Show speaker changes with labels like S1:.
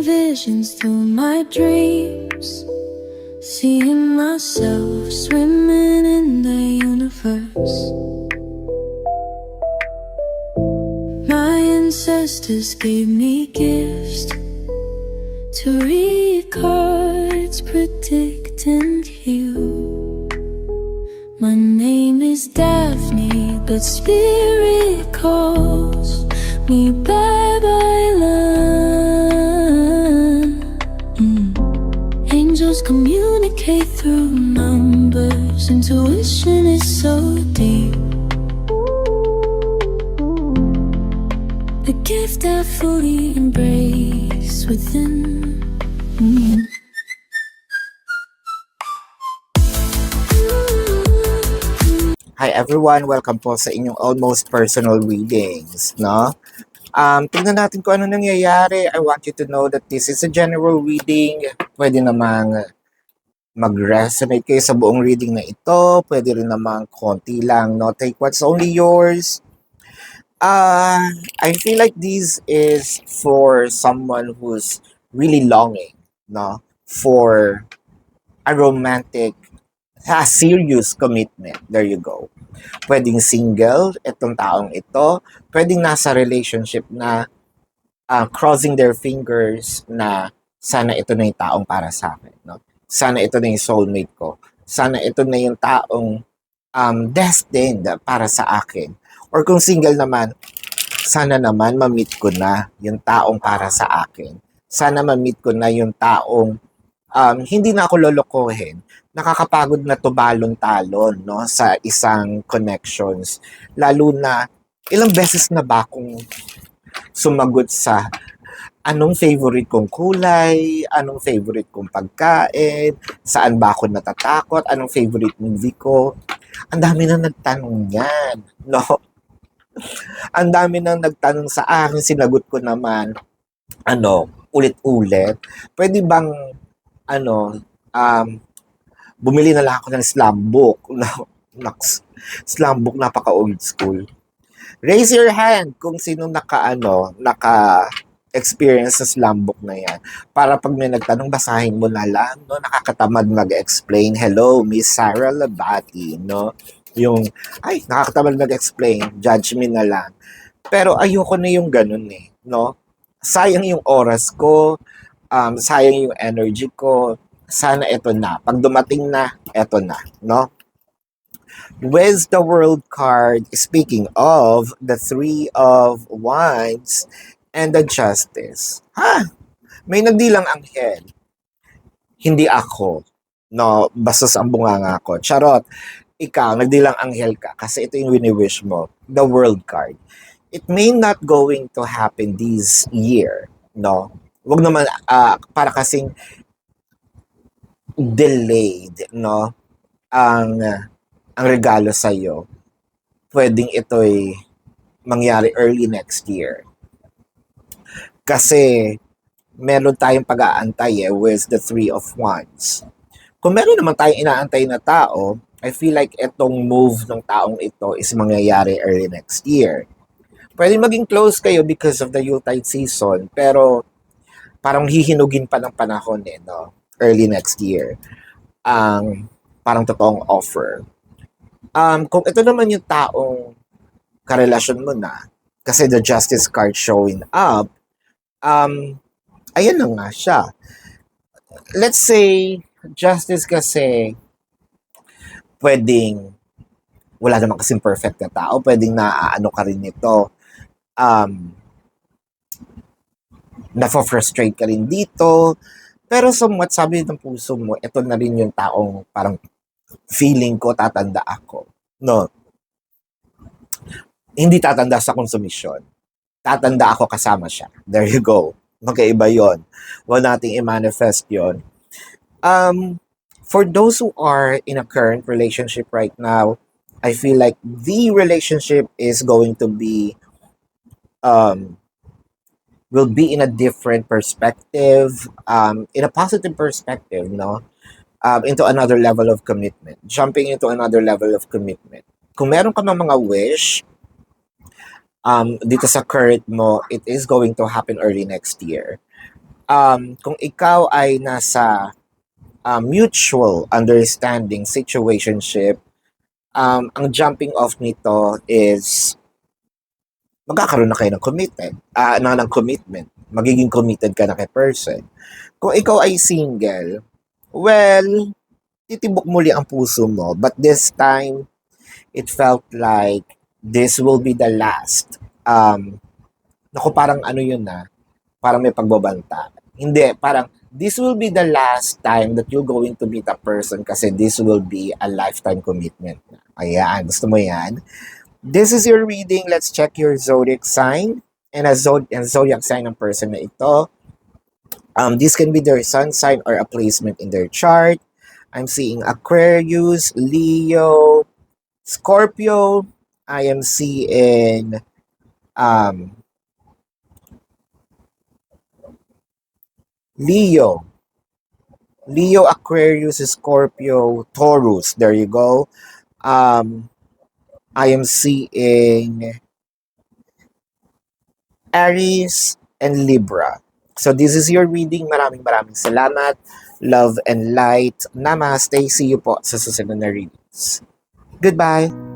S1: visions through my dreams, seeing myself swimming in the universe. My ancestors gave me gifts to read cards, predict and heal. My name is Daphne, but spirit calls me Babylon. Angels communicate through numbers. Intuition is so deep. The gift I fully embrace within.
S2: Hi everyone, welcome po sa inyong almost personal readings, no? Tingnan natin kung ano nangyayari. I want you to know that this is a general reading. Pwede namang mag-resonate kayo sa buong reading na ito. Pwede rin namang konti lang, no? Take what's only yours. I feel like this is for someone who's really longing, no? For a romantic, serious commitment. There you go. Pwedeng single, itong taong ito. Pwedeng nasa relationship na crossing their fingers na sana ito na yung taong para sa akin. No? Sana ito na yung soulmate ko. Sana ito na yung taong destined para sa akin. Or kung single naman, sana naman ma-meet ko na yung taong para sa akin. Sana ma-meet ko na yung taong hindi na ako lolokohin. Nakakapagod na tubalon-talon, no, sa isang connections. Lalo na, ilang beses na ba akong sumagot sa anong favorite kong kulay, anong favorite kong pagkain, saan ba ako natatakot, anong favorite movie ko. Ang dami na nagtanong yan, no? Ang dami na nagtanong sa akin, sinagot ko naman, ulit-ulit. Pwede bang, bumili na lang ako ng slam book. Slam book, napaka-old school. Raise your hand kung sino naka-experience sa slam book na yan. Para pag may nagtanong, basahin mo na lang, no? Nakakatamad mag-explain. Hello, Miss Sarah Labati, no? Nakakatamad mag-explain, judge me na lang. Pero ayoko na yung ganun no? Sayang yung oras ko, sayang yung energy ko, sana ito na. Pag dumating na, ito na, no? With the World card, speaking of the Three of Wands and the Justice. May nagdilang anghel. Hindi ako. No, basta sa bunganga ko. Charot. Ikaw, nagdilang anghel ka kasi ito yung wini-wish mo. The World card. It may not going to happen this year, no? Wag naman para kasing delayed, no? Ang regalo sa iyo. Pwedeng ito'y mangyari early next year. Kasi meron tayong pag-aantay with the Three of Wands. Kung meron naman tayong inaantay na tao, I feel like itong move ng taong ito is mangyayari early next year. Pwede maging close kayo because of the Yuletide season, pero parang hihinugin pa ng panahon no? Early next year. Parang totoong offer. Kung ito naman yung taong karelasyon mo na, kasi the Justice card showing up, ayan na nga siya. Let's say, Justice kasi, pwedeng, wala naman kasing perfect na tao, pwedeng naaano ka rin nito, na-frustrate ka rin dito, pero somewhat sabi ng puso mo, ito na rin yung taong parang feeling ko tatanda ako. No. Hindi tatanda sa konsumisyon. Tatanda ako kasama siya. There you go. Magkaiba yon. Huwag nating i-manifest yon. For those who are in a current relationship right now, I feel like the relationship is going to be will be in a different perspective, in a positive perspective, no? Into another level of commitment. Jumping into another level of commitment. Kung meron ka mga wish, dito sa current mo, it is going to happen early next year. Kung ikaw ay nasa mutual understanding situationship, ang jumping off nito is magkakaroon na kayo ng commitment. Magiging committed ka na kay person. Kung ikaw ay single, well, titibok muli ang puso mo. But this time, it felt like this will be the last. Naku, parang ano yun na, parang may pagbabanta. Hindi, parang this will be the last time that you're going to meet a person kasi this will be a lifetime commitment. Ayan, gusto mo yan? This is your reading. Let's check your zodiac sign. And ang zodiac sign ng person na ito. This can be their sun sign or a placement in their chart. I'm seeing Aquarius, Leo, Scorpio. I am seeing Leo. Leo, Aquarius, Scorpio, Taurus. There you go. I am seeing Aries and Libra. So this is your reading. Maraming salamat. Love and light. Namaste. See you po sa susunod na readings. Goodbye.